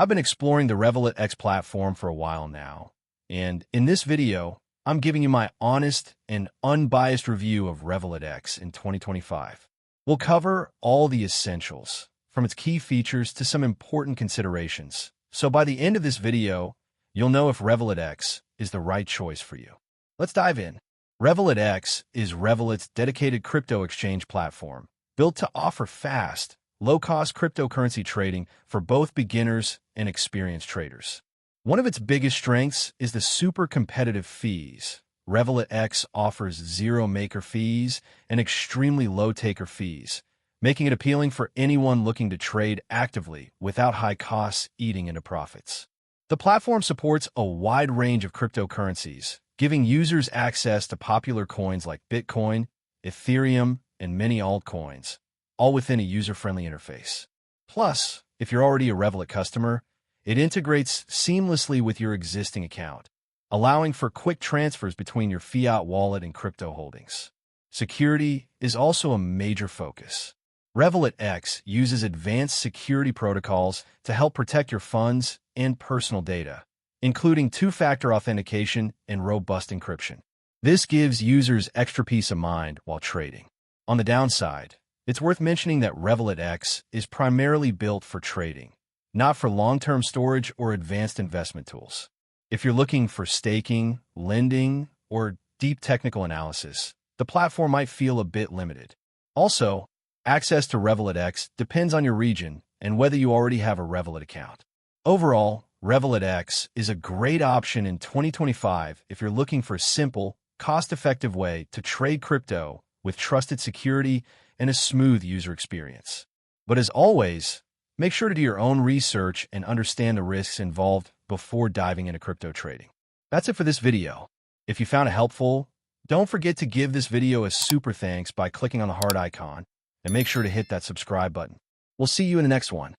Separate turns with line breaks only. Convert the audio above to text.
I've been exploring the REVOLUT X platform for a while now, and in this video, I'm giving you my honest and unbiased review of REVOLUT X in 2025. We'll cover all the essentials, from its key features to some important considerations, so by the end of this video, you'll know if REVOLUT X is the right choice for you. Let's dive in. REVOLUT X is REVOLUT's dedicated crypto exchange platform, built to offer fast, low-cost cryptocurrency trading for both beginners and experienced traders. One of its biggest strengths is the super competitive fees. REVOLUT X offers zero maker fees and extremely low taker fees, making it appealing for anyone looking to trade actively without high costs eating into profits. The platform supports a wide range of cryptocurrencies, giving users access to popular coins like Bitcoin, Ethereum, and many altcoins, all within a user-friendly interface. Plus, if you're already a REVOLUT customer, it integrates seamlessly with your existing account, allowing for quick transfers between your fiat wallet and crypto holdings. Security is also a major focus. REVOLUT X uses advanced security protocols to help protect your funds and personal data, including two-factor authentication and robust encryption. This gives users extra peace of mind while trading. On the downside, it's worth mentioning that REVOLUT X is primarily built for trading, not for long-term storage or advanced investment tools. If you're looking for staking, lending, or deep technical analysis, the platform might feel a bit limited. Also, access to REVOLUT X depends on your region and whether you already have a REVOLUT account. Overall, REVOLUT X is a great option in 2025 if you're looking for a simple, cost-effective way to trade crypto with trusted security and a smooth user experience. But as always, make sure to do your own research and understand the risks involved before diving into crypto trading. That's it for this video. If you found it helpful, don't forget to give this video a super thanks by clicking on the heart icon and make sure to hit that subscribe button. We'll see you in the next one.